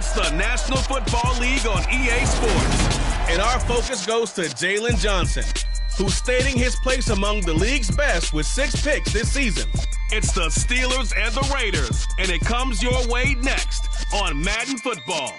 It's the National Football League on EA Sports. And our focus goes to Jalen Johnson, who's stating his place among the league's best with 6 picks this season. It's the Steelers and the Raiders, and it comes your way next on Madden Football.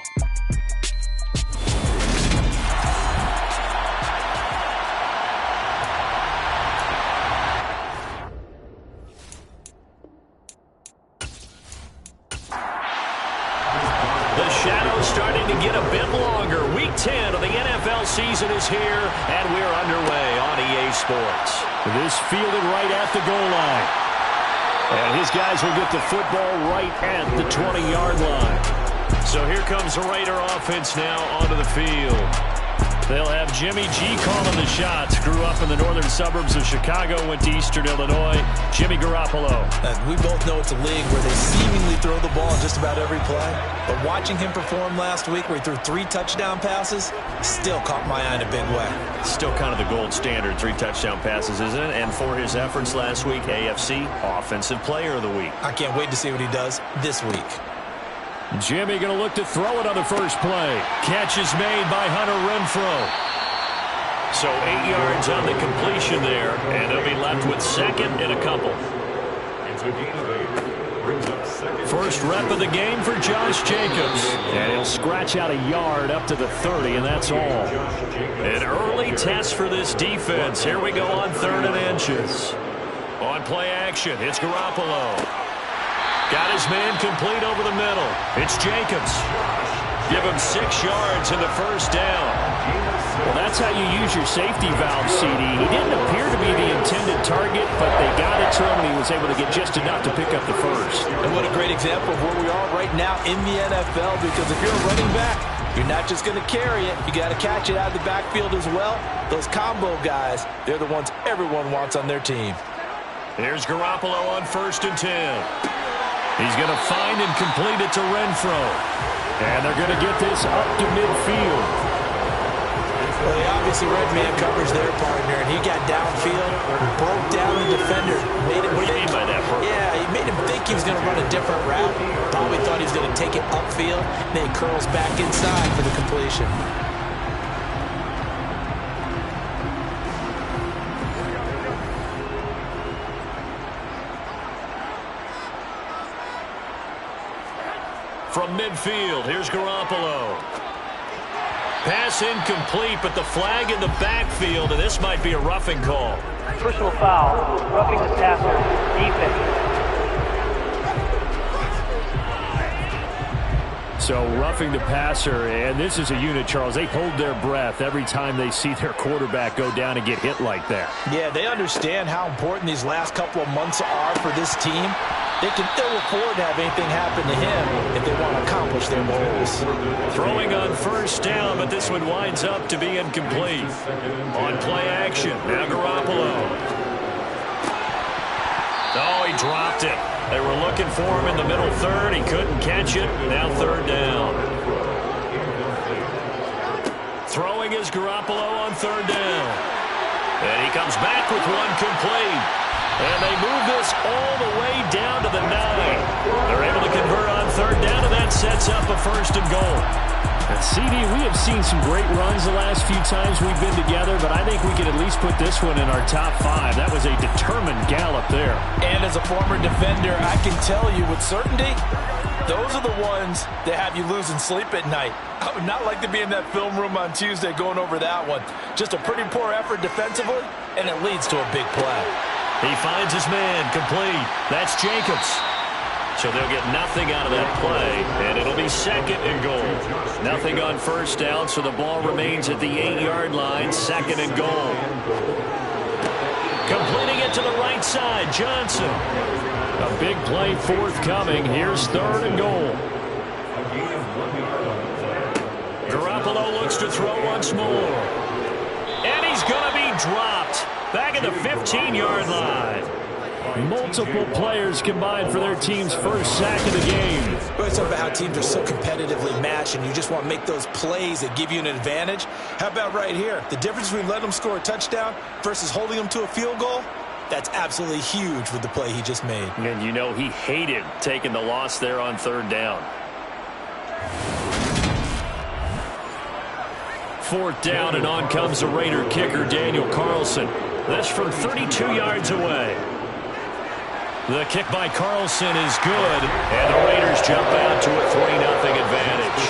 The shadow's starting to get a bit longer. Week 10 of the NFL season is here, and we're underway on EA Sports. This fielded right at the goal line. And his guys will get the football right at the 20-yard line. So here comes the Raider offense now onto the field. They'll have Jimmy G calling the shots. Grew up in the northern suburbs of Chicago, went to Eastern Illinois. Jimmy Garoppolo. We both know it's a league where they seemingly throw the ball just about every play. But watching him perform last week where he threw 3 touchdown passes still caught my eye in a big way. Still kind of the gold standard, 3 touchdown passes, isn't it? And for his efforts last week, AFC Offensive Player of the Week. I can't wait to see what he does this week. Jimmy going to look to throw it on the first play. Catch is made by Hunter Renfrow. So 8 yards on the completion there, and they'll be left with second and a couple. First rep of the game for Josh Jacobs. And he'll scratch out a yard up to the 30, and that's all. An early test for this defense. Here we go on 3rd and inches. On play action, it's Garoppolo. Got his man complete over the middle. It's Jacobs. Give him 6 yards in the first down. Well, that's how you use your safety valve, CD. He didn't appear to be the intended target, but they got it to him, and he was able to get just enough to pick up the first. And what a great example of where we are right now in the NFL, because if you're a running back, you're not just going to carry it. You got to catch it out of the backfield as well. Those combo guys, they're the ones everyone wants on their team. Here's Garoppolo on 1st and 10. He's going to find and complete it to Renfrow. And they're going to get this up to midfield. Well, they obviously read man coverage their partner, and he got downfield, broke down the defender. Made him what do you mean by that, bro? Yeah, he made him think he was going to run a different route. Probably thought he was going to take it upfield. Then he curls back inside for the completion. From midfield, here's Garoppolo. Pass incomplete, but the flag in the backfield, and this might be a roughing call. Personal foul, roughing the passer, defense. So roughing the passer, and this is a unit, Charles. They hold their breath every time they see their quarterback go down and get hit like that. Yeah, they understand how important these last couple of months are for this team. They can ill afford to have anything happen to him if they want to accomplish their goals. Throwing on 1st down, but this one winds up to be incomplete. On play action, now Garoppolo. Oh, he dropped it. They were looking for him in the middle 3rd. He couldn't catch it. Now 3rd down. Throwing is Garoppolo on 3rd down. And he comes back with one complete. And they move this all the way down to the 9. They're able to convert on 3rd down, and that sets up a 1st and goal. And CD, we have seen some great runs the last few times we've been together, but I think we could at least put this one in our top 5. That was a determined gallop there. And as a former defender, I can tell you with certainty, those are the ones that have you losing sleep at night. I would not like to be in that film room on Tuesday going over that one. Just a pretty poor effort defensively, and it leads to a big play. He finds his man complete. That's Jacobs. So they'll get nothing out of that play, and it'll be 2nd and goal. Nothing on 1st down, so the ball remains at the 8-yard line, 2nd and goal. Completing it to the right side, Johnson. A big play forthcoming. Here's 3rd and goal. Garoppolo looks to throw once more. And he's going to be dropped. Back at the 15-yard line. Multiple players combined for their team's first sack of the game. But it's about how teams are so competitively matched, and you just want to make those plays that give you an advantage. How about right here? The difference between letting them score a touchdown versus holding them to a field goal, that's absolutely huge with the play he just made. And you know he hated taking the loss there on 3rd down. 4th down, and on comes the Raider kicker, Daniel Carlson. This from 32 yards away. The kick by Carlson is good, and the Raiders jump out to a 3-0 advantage.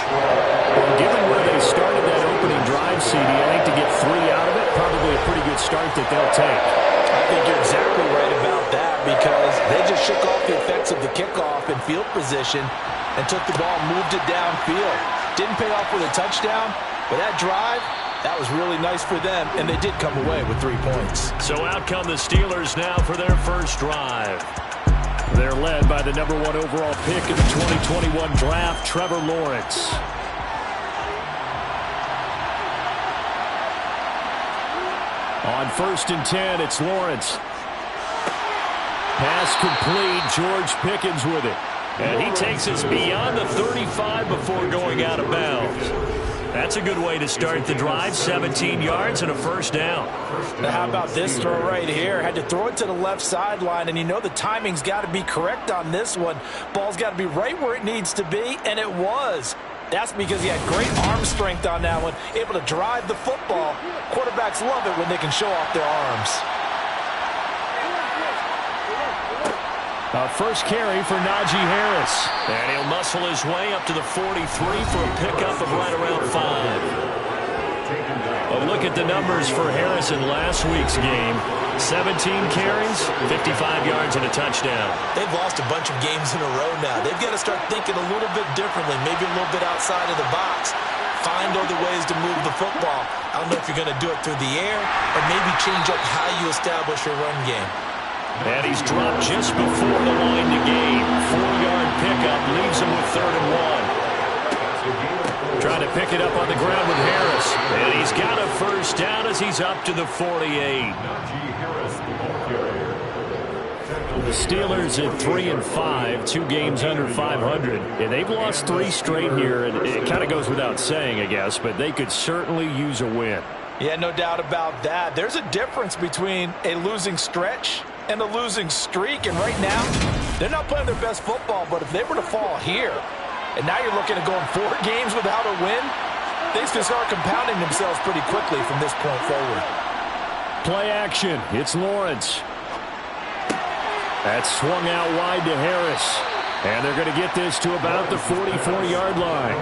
Well, given where they started that opening drive, CD, I think to get 3 out of it, probably a pretty good start that they'll take. I think you're exactly right about that because they just shook off the effects of the kickoff in field position and took the ball and moved it downfield. Didn't pay off with a touchdown, but that drive, that was really nice for them, and they did come away with 3 points. So out come the Steelers now for their first drive. They're led by the #1 overall pick in the 2021 draft, Trevor Lawrence. On 1st and 10, it's Lawrence. Pass complete. George Pickens with it. And he takes us beyond the 35 before going out of bounds. That's a good way to start the drive. 17 yards and a 1st down. Now how about this throw right here? Had to throw it to the left sideline, and you know the timing's got to be correct on this one. Ball's got to be right where it needs to be, and it was. That's because he had great arm strength on that one, able to drive the football. Quarterbacks love it when they can show off their arms. First carry for Najee Harris. And he'll muscle his way up to the 43 for a pickup of right around 5. A look at the numbers for Harris in last week's game. 17 carries, 55 yards, and a touchdown. They've lost a bunch of games in a row now. They've got to start thinking a little bit differently, maybe a little bit outside of the box. Find other ways to move the football. I don't know if you're going to do it through the air or maybe change up how you establish your run game. And he's dropped just before the line to gain. 4-yard pickup leaves him with 3rd and 1. Trying to pick it up on the ground with Harris. And he's got a 1st down as he's up to the 48. The Steelers at 3-5, 2 games under 500. And they've lost 3 straight here. And it kind of goes without saying, I guess, but they could certainly use a win. Yeah, no doubt about that. There's a difference between a losing stretch and a losing streak, and right now, they're not playing their best football, but if they were to fall here, and now you're looking at going 4 games without a win, things can start compounding themselves pretty quickly from this point forward. Play action. It's Lawrence. That's swung out wide to Harris, and they're going to get this to about the 44-yard line.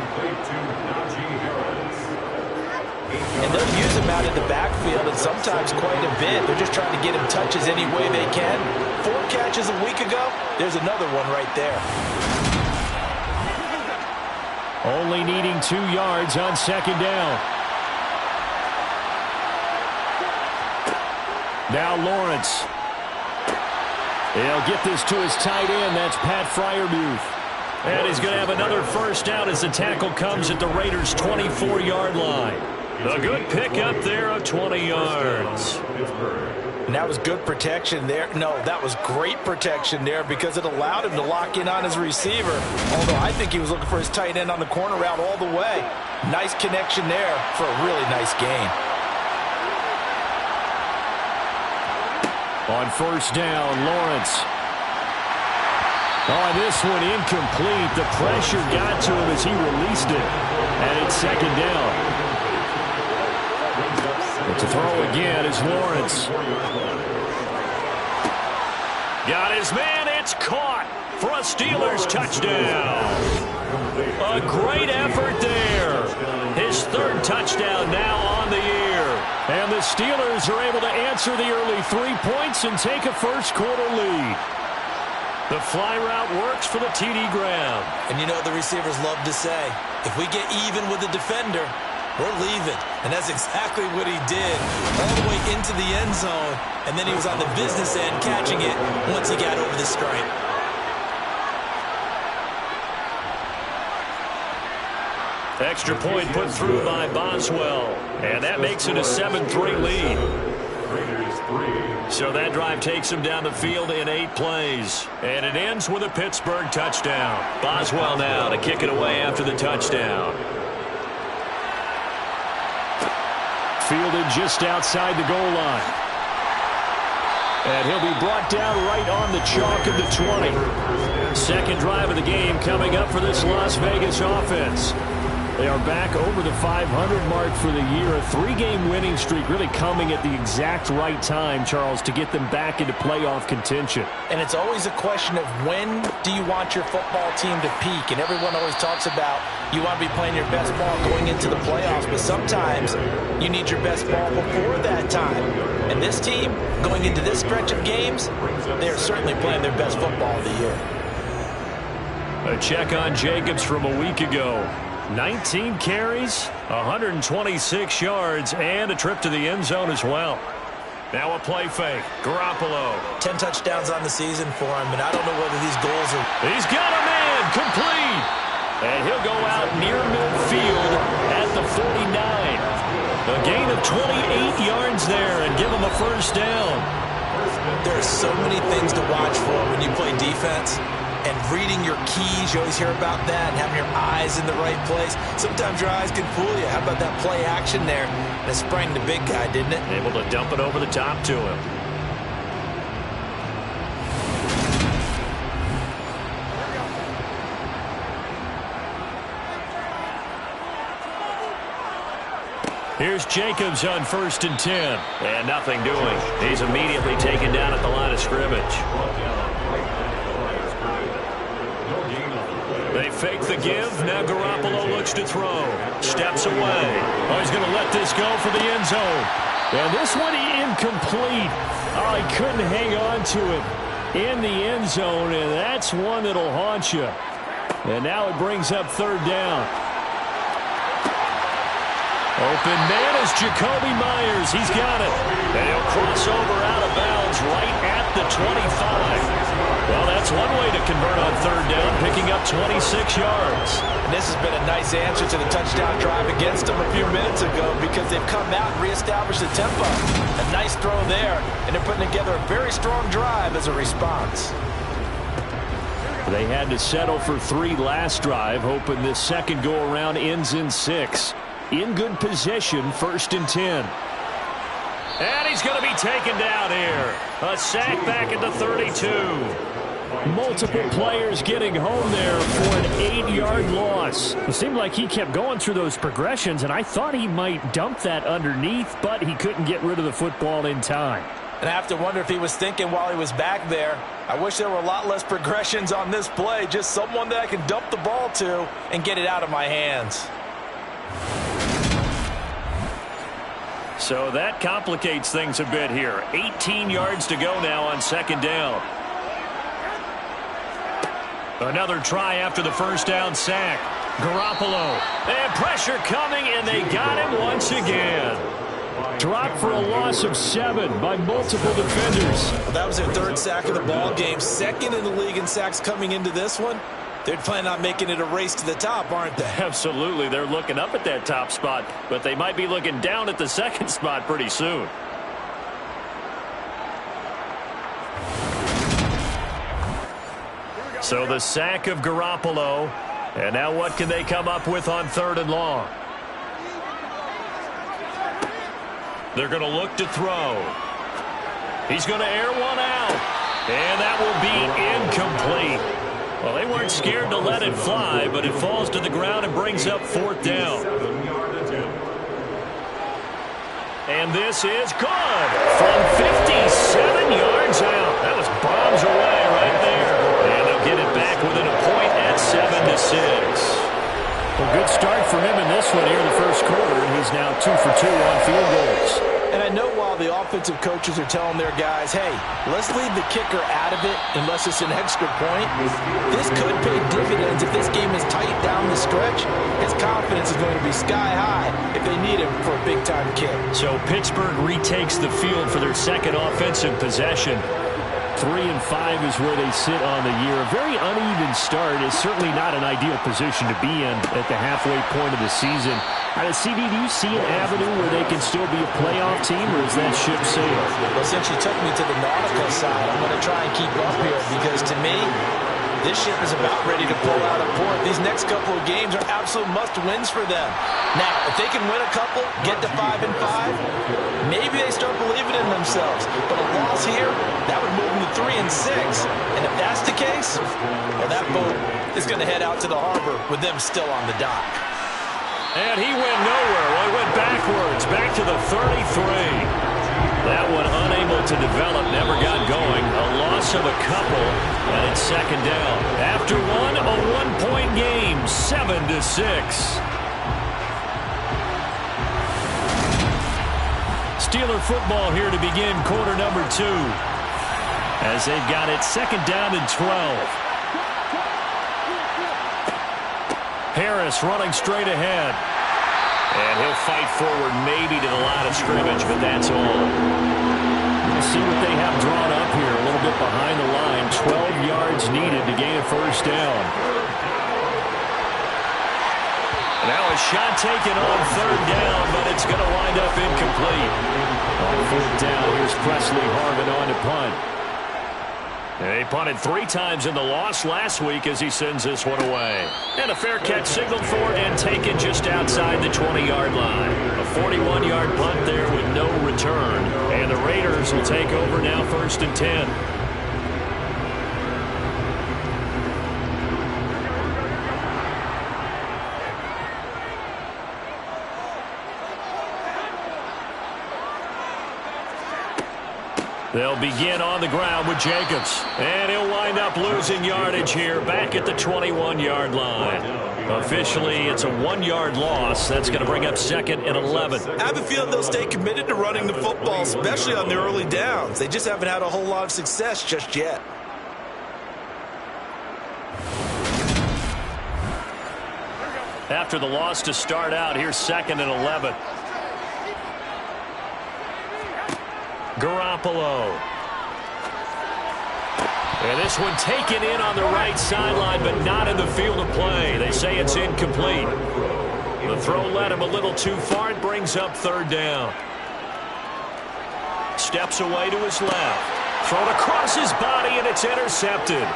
And they'll use him out in the backfield, and sometimes quite a bit. They're just trying to get him touches any way they can. 4 catches a week ago, there's another one right there. Only needing 2 yards on 2nd down. Now Lawrence. He'll get this to his tight end. That's Pat Freiermuth. And he's going to have another 1st down as the tackle comes at the Raiders' 24-yard line. A good pick up there of 20 yards. And that was good protection there. No, that was great protection there because it allowed him to lock in on his receiver. Although I think he was looking for his tight end on the corner route all the way. Nice connection there for a really nice gain. On 1st down, Lawrence. Oh, this one incomplete. The pressure got to him as he released it. And it's 2nd down. To throw again is Lawrence. Got his man. It's caught for a Steelers touchdown. A great effort there. His 3rd touchdown now on the year. And the Steelers are able to answer the early 3 points and take a 1st quarter lead. The fly route works for the TD Graham. And you know the receivers love to say, if we get even with the defender, we're leaving. And that's exactly what he did. All the way into the end zone. And then he was on the business end catching it once he got over the stripe. Extra point put through by Boswell. And that makes it a 7-3 lead. So that drive takes him down the field in 8 plays. And it ends with a Pittsburgh touchdown. Boswell now to kick it away after the touchdown. Fielded just outside the goal line. And he'll be brought down right on the chalk of the 20. 2nd drive of the game coming up for this Las Vegas offense. They are back over the 500 mark for the year. A 3-game winning streak really coming at the exact right time, Charles, to get them back into playoff contention. And it's always a question of when do you want your football team to peak? And everyone always talks about you want to be playing your best ball going into the playoffs, but sometimes you need your best ball before that time. And this team, going into this stretch of games, they are certainly playing their best football of the year. A check on Jacobs from a week ago. 19 carries, 126 yards, and a trip to the end zone as well. Now a play fake. Garoppolo. 10 touchdowns on the season for him, and I don't know whether these goals are... He's got a man complete. And he'll go out near midfield at the 49. A gain of 28 yards there and give him a first down. There are so many things to watch for when you play defense. And reading your keys, you always hear about that, and having your eyes in the right place. Sometimes your eyes can fool you. How about that play action there? And it sprang the big guy, didn't it? Able to dump it over the top to him. Here's Jacobs on 1st and 10. And nothing doing. He's immediately taken down at the line of scrimmage. They fake the give. Now Garoppolo looks to throw. Steps away. Oh, he's going to let this go for the end zone. And this one incomplete. Oh, he couldn't hang on to it in the end zone, and that's one that'll haunt you. And now it brings up 3rd down. Open man is Jacoby Myers. He's got it. And he'll cross over out of bounds right at the 25. Well, that's one way to convert on 3rd down, picking up 26 yards. And this has been a nice answer to the touchdown drive against them a few minutes ago because they've come out and reestablished the tempo. A nice throw there, and they're putting together a very strong drive as a response. They had to settle for 3 last drive, hoping this second go-around ends in 6. In good position, 1st and 10. And he's going to be taken down here. A sack back at the 32. Multiple players getting home there for an 8-yard loss. It seemed like he kept going through those progressions, and I thought he might dump that underneath, but he couldn't get rid of the football in time. And I have to wonder if he was thinking while he was back there, I wish there were a lot less progressions on this play, just someone that I can dump the ball to and get it out of my hands. So that complicates things a bit here. 18 yards to go now on 2nd down. Another try after the 1st down sack. Garoppolo. And pressure coming, and they got him once again. Dropped for a loss of 7 by multiple defenders. Well, that was their 3rd sack of the ball game. 2nd in the league in sacks coming into this one. They're planning on making it a race to the top, aren't they? Absolutely. They're looking up at that top spot, but they might be looking down at the 2nd spot pretty soon. So the sack of Garoppolo. And now what can they come up with on 3rd and long? They're going to look to throw. He's going to air one out. And that will be incomplete. Well, they weren't scared to let it fly, but it falls to the ground and brings up 4th down. And this is good from 57 yards out. That was bombs away right there. And they'll get it back within a point at 7-6. Well, good start from him in this one here in the 1st quarter, and he's now 2 for 2 on field goals. And I know while the offensive coaches are telling their guys, hey, let's leave the kicker out of it unless it's an extra point, this could pay dividends if this game is tight down the stretch. His confidence is going to be sky high if they need him for a big-time kick. So Pittsburgh retakes the field for their 2nd offensive possession. 3-5 is where they sit on the year. A very uneven start is certainly not an ideal position to be in at the halfway point of the season. CD, do you see an avenue where they can still be a playoff team, or is that ship sailed? Well, since you took me to the nautical side, I'm going to try and keep up here because to me, this ship is about ready to pull out of port. These next couple of games are absolute must-wins for them. Now, if they can win a couple, get to 5-5, maybe they start believing in themselves. But a loss here, that would move them to 3-6. And if that's the case, well, that boat is going to head out to the harbor with them still on the dock. And he went nowhere. Well, he went backwards, back to the 33. That one unable to develop, never got going. A loss of a couple, and it's second down. After one, a one-point game, 7-6. Steeler football here to begin quarter number 2. As they've got it second down and 12. Harris running straight ahead. And he'll fight forward maybe to the line of scrimmage, but that's all. We'll see what they have drawn up here. A little bit behind the line. 12 yards needed to gain a first down. Now a shot taken on third down, but it's going to wind up incomplete. On fourth down, here's Presley Harvin on to punt. They punted 3 times in the loss last week as he sends this one away. And a fair catch signaled for and taken just outside the 20-yard line. A 41-yard punt there with no return. And the Raiders will take over now, first and 10. They'll begin on the ground with Jacobs. And he'll wind up losing yardage here back at the 21-yard line. Officially, it's a 1-yard loss. That's going to bring up second and 11. I have a feeling they'll stay committed to running the football, especially on the early downs. They just haven't had a whole lot of success just yet. After the loss to start out, here's second and 11. Garoppolo. And this one taken in on the right sideline, but not in the field of play. They say it's incomplete. The throw led him a little too far. It brings up third down. Steps away to his left. Thrown across his body, and it's intercepted.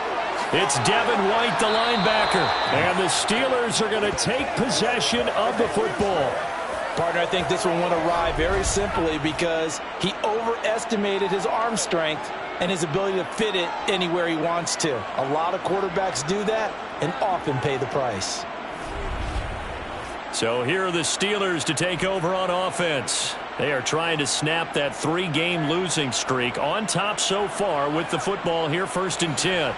It's Devin White, the linebacker. And the Steelers are going to take possession of the football. Partner, I think this one went awry very simply because he overestimated his arm strength and his ability to fit it anywhere he wants to. A lot of quarterbacks do that and often pay the price. So here are the Steelers to take over on offense. They are trying to snap that 3-game losing streak. On top so far with the football here, first and 10.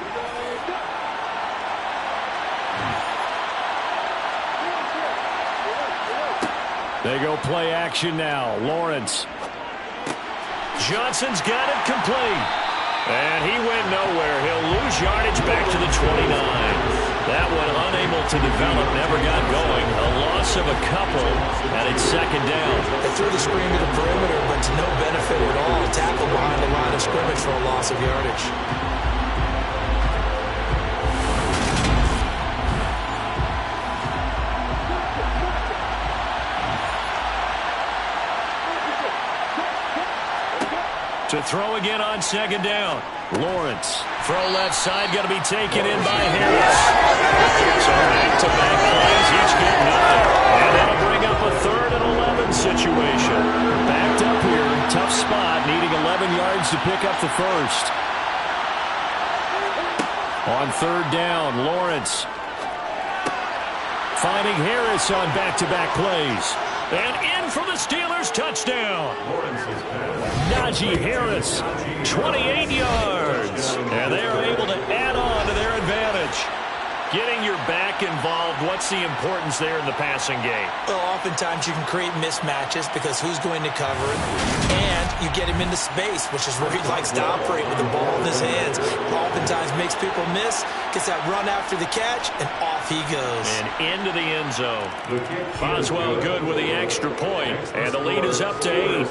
They go play action now. Lawrence. Johnson's got it complete. And he went nowhere. He'll lose yardage back to the 29. That one unable to develop, never got going. A loss of a couple, and it's second down. They threw the screen to the perimeter, but to no benefit at all. Tackle behind the line of scrimmage for a loss of yardage. To throw again on second down. Lawrence. Throw left side, going to be taken in by Harris. So back-to-back plays, each get nothing. And that'll bring up a third and 11 situation. Backed up here, tough spot, needing 11 yards to pick up the first. On third down, Lawrence. Finding Harris on back-to-back plays. And in for the Steelers, touchdown. Najee Harris, 28 yards. And they are able to add on to their advantage. Getting your back involved, what's the importance there in the passing game? Well, oftentimes you can create mismatches because who's going to cover it? And you get him into space, which is where he likes to operate with the ball in his hands. Oftentimes makes people miss, gets that run after the catch, and off he goes. And into the end zone. Boswell good with the extra point, and the lead is up to 8.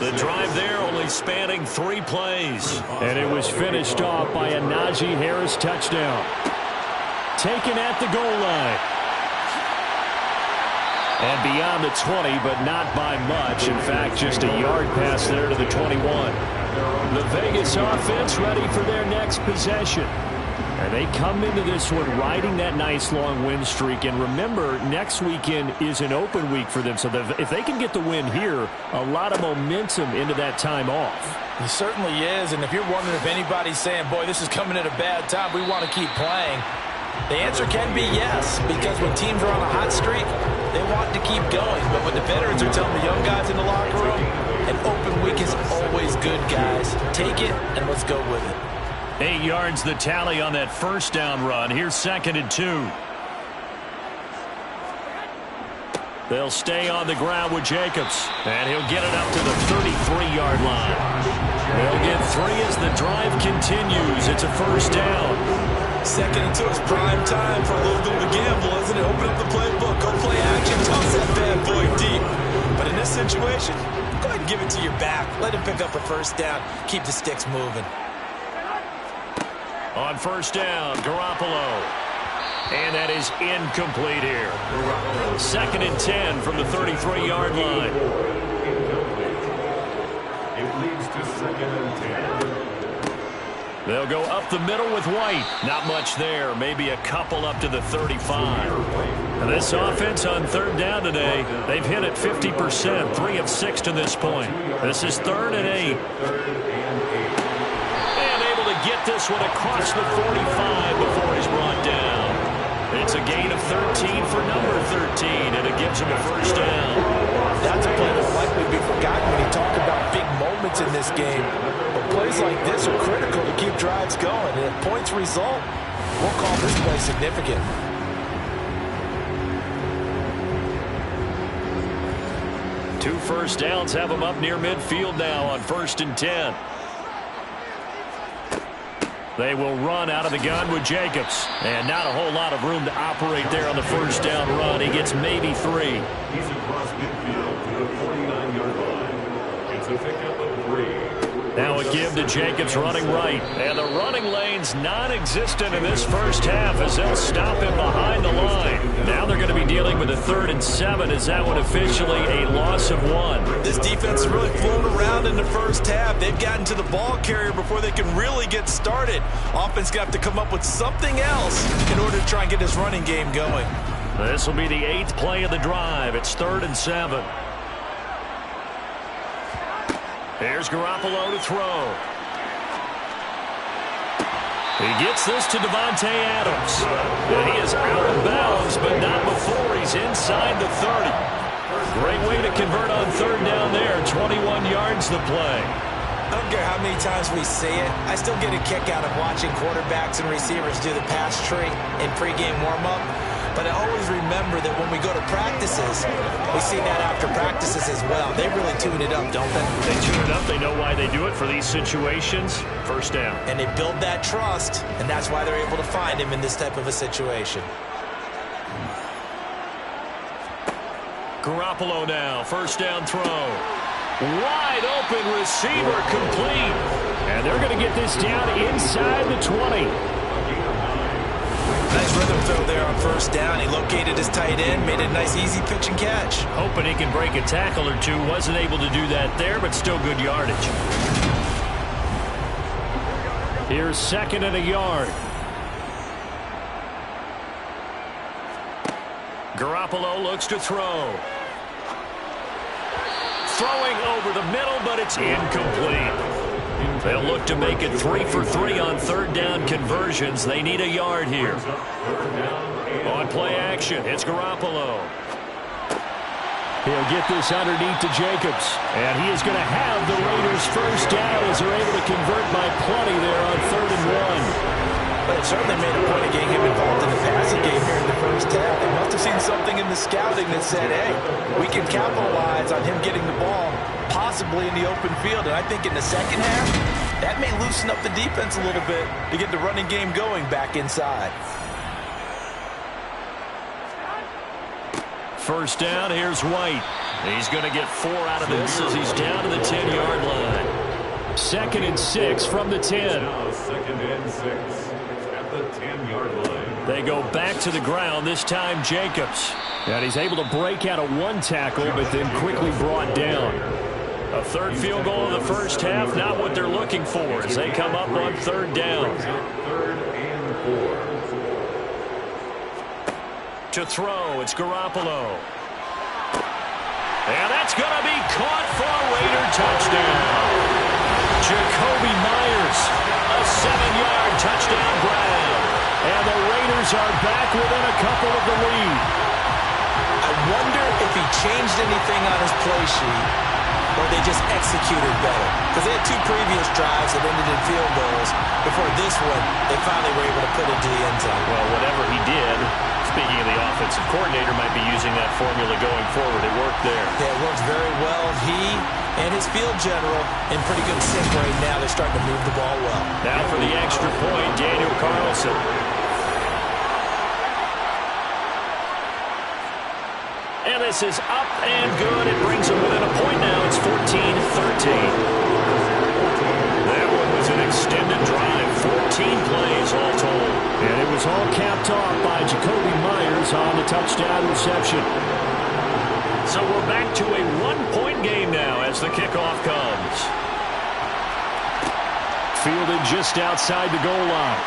The drive there only spanning 3 plays. And it was finished off by a Najee Harris touchdown. Taken at the goal line. And beyond the 20, but not by much. In fact, just a yard pass there to the 21. The Vegas offense ready for their next possession. And they come into this one riding that nice long win streak. And remember, next weekend is an open week for them. So if they can get the win here, a lot of momentum into that time off. It certainly is. And if you're wondering if anybody's saying, boy, this is coming at a bad time, we want to keep playing. The answer can be yes, because when teams are on a hot streak, they want to keep going. But what the veterans are telling the young guys in the locker room, an open week is always good, guys. Take it, and let's go with it. 8 yards the tally on that first down run. Here's 2nd and 2. They'll stay on the ground with Jacobs, and he'll get it up to the 33-yard line. They'll get 3 as the drive continues. It's a first down. 2nd and 2 is prime time for a little bit of a gamble, isn't it? Open up the playbook, go play action, toss that bad boy deep. But in this situation, go ahead and give it to your back. Let him pick up a first down. Keep the sticks moving. On first down, Garoppolo. And that is incomplete here. 2nd and 10 from the 33-yard line. It leads to 2nd and 10. They'll go up the middle with White. Not much there. Maybe a couple up to the 35. And this offense on 3rd down today, they've hit it 50%. 3 of 6 to this point. This is 3rd and 8. And able to get this one across the 45 before he's brought down. It's a gain of 13 for number 13, and it gives him a first down. That's a play that'll likely be forgotten when you talk about big moments in this game. But plays like this are critical to keep drives going. And if points result, we'll call this play significant. Two first downs have him up near midfield now on 1st and 10. They will run out of the gun with Jacobs. And not a whole lot of room to operate there on the first down run. He gets maybe 3. He's across midfield to the 49-yard line. It's a pickup of 3. Now a give to Jacobs running right. And the running lane's non-existent in this first half as they'll stop him behind the line. Now they're going to be dealing with a 3rd and 7 as that one officially a loss of 1. This defense has really flown around in the first half. They've gotten to the ball carrier before they can really get started. Offense got to come up with something else in order to try and get this running game going. This will be the 8th play of the drive. It's 3rd and 7. Here's Garoppolo to throw. He gets this to Davante Adams. And he is out of bounds, but not before he's inside the 30. Great way to convert on 3rd down there. 21 yards the play. I don't care how many times we say it, I still get a kick out of watching quarterbacks and receivers do the pass tree in pregame warm-up. But I always remember that when we go to practices, we see that after practices as well. They really tune it up, don't they? They tune it up. They know why they do it for these situations. First down. And they build that trust, and that's why they're able to find him in this type of a situation. Garoppolo now. First down throw. Wide open receiver complete. And they're going to get this down inside the 20. Nice rhythm throw there on first down. He located his tight end, made a nice easy pitch and catch. Hoping he can break a tackle or two. Wasn't able to do that there, but still good yardage. Here's 2nd and a yard. Garoppolo looks to throw. Throwing over the middle, but it's incomplete. They'll look to make it 3 for 3 on 3rd down conversions. They need a yard here. On play action, it's Garoppolo. He'll get this underneath to Jacobs. And he is going to have the Raiders first down as they're able to convert by plenty there on 3rd and 1. But it certainly made a point of getting him involved in the passing game here in the first half. They must have seen something in the scouting that said, hey, we can capitalize on him getting the ball, possibly in the open field. And I think in the second half, that may loosen up the defense a little bit to get the running game going back inside. First down, here's White. He's going to get 4 out of this as he's down to the 10-yard line. 2nd and 6 from the 10. Now 2nd and 6 at the 10-yard line. They go back to the ground, this time Jacobs. And he's able to break out of one tackle, but then quickly brought down. A 3rd field goal in the first half, not what they're looking for as they come up on 3rd down. 3rd and 4. To throw, it's Garoppolo. And that's going to be caught for a Raider touchdown. Jakobi Meyers, a 7-yard touchdown grab. And the Raiders Raiders are back within a couple of the lead. I wonder if he changed anything on his play sheet or they just executed better. Because they had 2 previous drives that ended in field goals. Before this one, they finally were able to put it into the end zone. Well, whatever he did, speaking of the offensive coordinator, might be using that formula going forward. It worked there. Yeah, it works very well. He and his field general in pretty good sync right now. They're starting to move the ball well. Now for the extra point, Daniel Carlson. And this is up and good. It brings them within a point now. It's 14-13. That one was an extended drive. 14 plays all told. And it was all capped off by Jakobi Meyers on the touchdown reception. So we're back to a 1-point game now as the kickoff comes. Fielded just outside the goal line.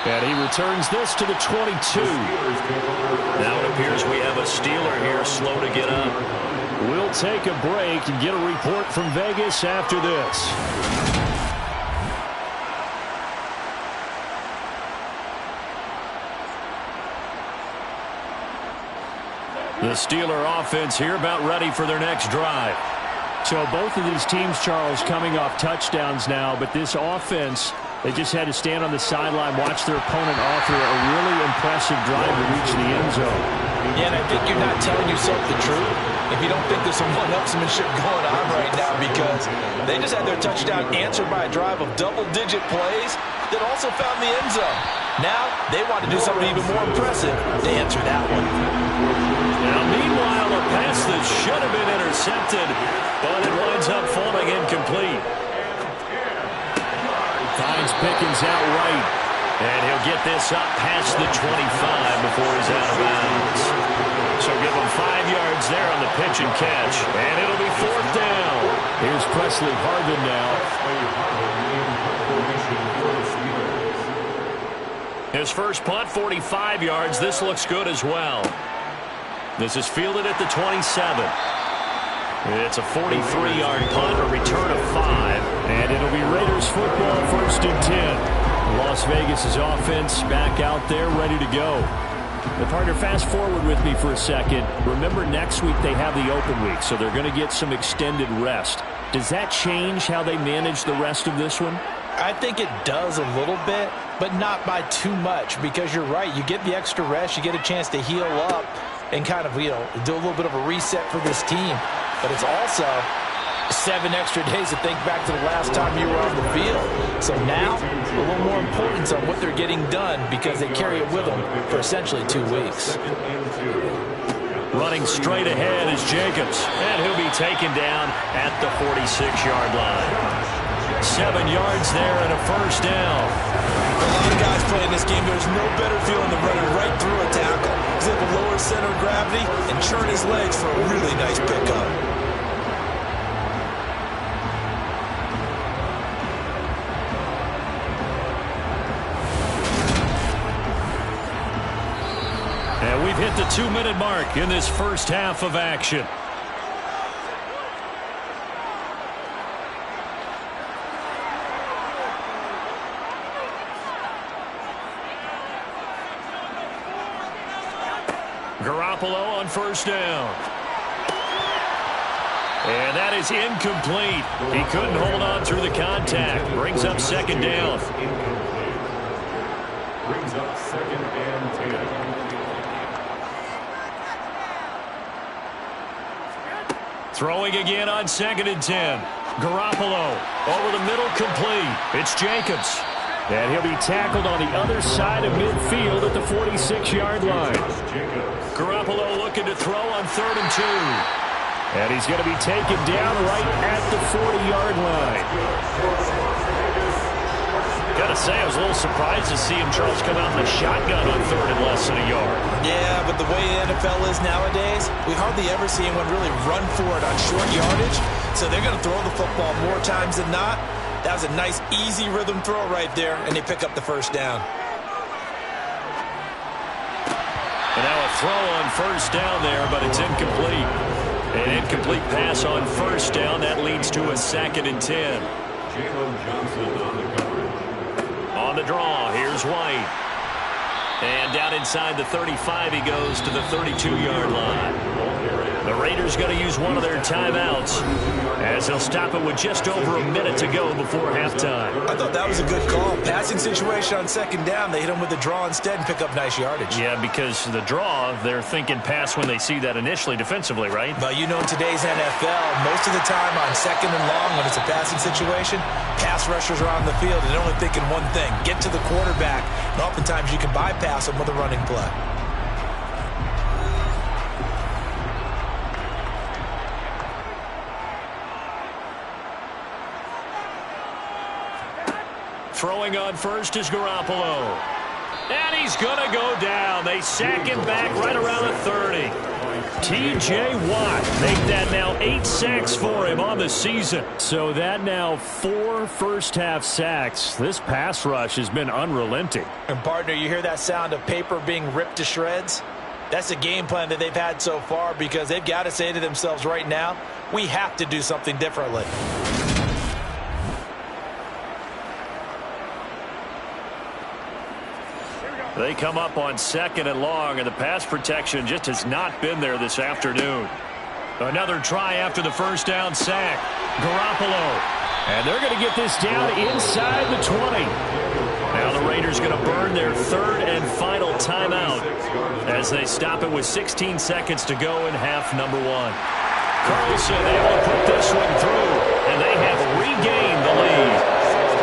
And he returns this to the 22. Now it appears we have a Steeler here slow to get up. We'll take a break and get a report from Vegas after this. The Steeler offense here about ready for their next drive. So both of these teams, Charles, coming off touchdowns now, but this offense, they just had to stand on the sideline, watch their opponent author a really impressive drive to reach the end zone. Yeah, and I think you're not telling yourself the truth if you don't think there's some one-upsmanship going on right now, because they just had their touchdown answered by a drive of double-digit plays that also found the end zone. Now they want to do something even more impressive to answer that one. Now, meanwhile, a pass that should have been intercepted, but it winds up falling incomplete. Finds Pickens out right. And he'll get this up past the 25 before he's out of bounds. So give him 5 yards there on the pitch and catch. And it'll be 4th down. Here's Presley Harvin now. His first punt, 45 yards. This looks good as well. This is fielded at the 27. It's a 43-yard punt, a return of 5. And it'll be Raiders football, 1st and 10. Las Vegas' offense back out there, ready to go. The partner, fast forward with me for a second. Remember, next week they have the open week, so they're going to get some extended rest. Does that change how they manage the rest of this one? I think it does a little bit, but not by too much, because you're right. You get the extra rest, you get a chance to heal up and kind of, do a little bit of a reset for this team. But it's also 7 extra days to think back to the last time you were on the field. So now, a little more importance on what they're getting done, because they carry it with them for essentially 2 weeks. Running straight ahead is Jacobs, and he'll be taken down at the 46-yard line. 7 yards there and a 1st down. A lot of guys playing this game, there's no better feeling than running right through a tackle. He's able to lower center of gravity and churn his legs for a really nice pickup. And we've hit the 2-minute mark in this first half of action. Garoppolo on 1st down. And that is incomplete. He couldn't hold on through the contact. Brings up 2nd down. Brings up 2nd and 10. Throwing again on 2nd and 10. Garoppolo over the middle, complete. It's Jacobs. And he'll be tackled on the other side of midfield at the 46-yard line. Garoppolo looking to throw on 3rd and 2. And he's going to be taken down right at the 40-yard line. Gotta say, I was a little surprised to see him, Charles, come out in a shotgun on 3rd and less than a yard. Yeah, but the way the NFL is nowadays, we hardly ever see anyone really run for it on short yardage. So they're going to throw the football more times than not. That was a nice, easy rhythm throw right there, and they pick up the 1st down. And now a throw on 1st down there, but it's incomplete. An incomplete pass on 1st down. That leads to a 2nd and 10. Jalen Johnson on the coverage. On the draw, here's White. And down inside the 35, he goes to the 32-yard line. The Raiders going to use one of their timeouts as they'll stop it with just over a minute to go before halftime. I thought that was a good call. Passing situation on second down. They hit him with the draw instead and pick up nice yardage. Yeah, because the draw, they're thinking pass when they see that initially defensively, right? But you know in today's NFL, most of the time on second and long when it's a passing situation, pass rushers are on the field and they're only thinking one thing, get to the quarterback. And oftentimes you can bypass them with a running play. Throwing on first is Garoppolo. And he's going to go down. They sack him back right around the 30. T.J. Watt make that now 8 sacks for him on the season. So that now 4 first-half sacks. This pass rush has been unrelenting. And, partner, you hear that sound of paper being ripped to shreds? That's a game plan that they've had so far because they've got to say to themselves right now, we have to do something differently. They come up on second and long, and the pass protection just has not been there this afternoon. Another try after the first down sack. Garoppolo. And they're going to get this down inside the 20. Now the Raiders going to burn their third and final timeout as they stop it with 16 seconds to go in half number 1. Carlson able to put this one through, and they have regained the lead.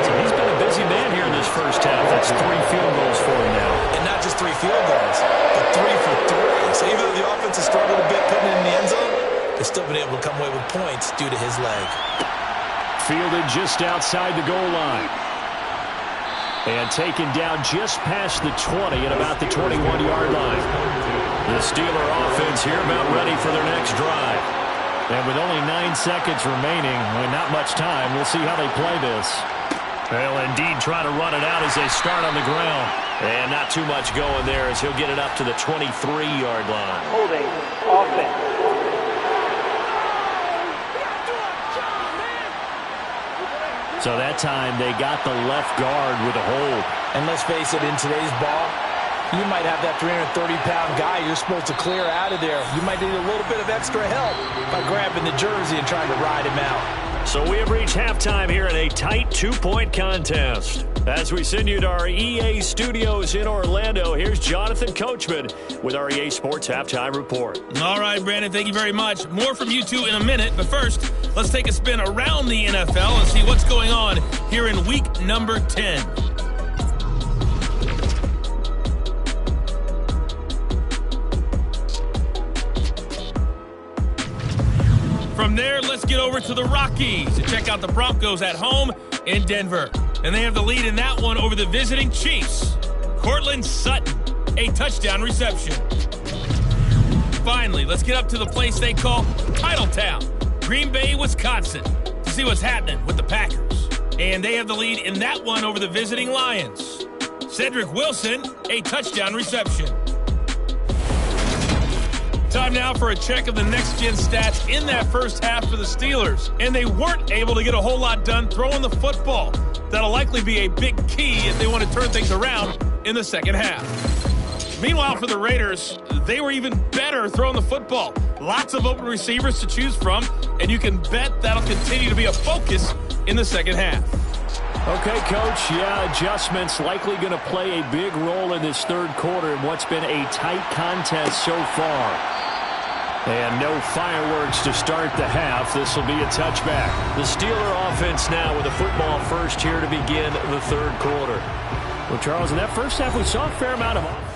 So he's been a busy man here in this first half. That's 3 field goals for him now. And not just 3 field goals, but 3 for 3. So even though the offense has struggled a bit putting it in the end zone, they've still been able to come away with points due to his leg. Fielded just outside the goal line. And taken down just past the 20 at about the 21-yard line. The Steeler offense here about ready for their next drive. And with only 9 seconds remaining, not much time, we'll see how they play this. They'll indeed try to run it out as they start on the ground. And not too much going there as he'll get it up to the 23-yard line. Holding offense. So that time they got the left guard with a hold. And let's face it, in today's ball, you might have that 330-pound guy you're supposed to clear out of there. You might need a little bit of extra help by grabbing the jersey and trying to ride him out. So we have reached halftime here in a tight 2-point contest. As we send you to our EA studios in Orlando, here's Jonathan Coachman with our EA Sports Halftime Report. All right, Brandon, thank you very much. More from you two in a minute, but first, let's take a spin around the NFL and see what's going on here in week number 10. From there, let's get over to the Rockies to check out the Broncos at home in Denver. And they have the lead in that one over the visiting Chiefs. Cortland Sutton, a touchdown reception. Finally, let's get up to the place they call Titletown, Green Bay, Wisconsin, to see what's happening with the Packers. And they have the lead in that one over the visiting Lions. Cedric Wilson, a touchdown reception. Time now for a check of the next-gen stats in that first half for the Steelers. And they weren't able to get a whole lot done throwing the football. That'll likely be a big key if they want to turn things around in the second half. Meanwhile, for the Raiders, they were even better throwing the football. Lots of open receivers to choose from, and you can bet that'll continue to be a focus in the second half. Okay, Coach, adjustments likely going to play a big role in this third quarter in what's been a tight contest so far. And no fireworks to start the half. This will be a touchback. The Steeler offense now with a football first here to begin the third quarter. Well, Charles, in that first half, we saw a fair amount of offense.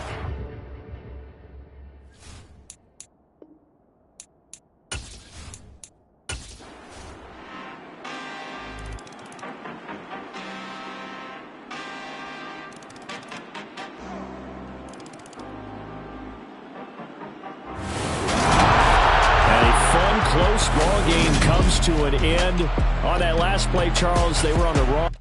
Close ball game comes to an end. On that last play, Charles, they were on the wrong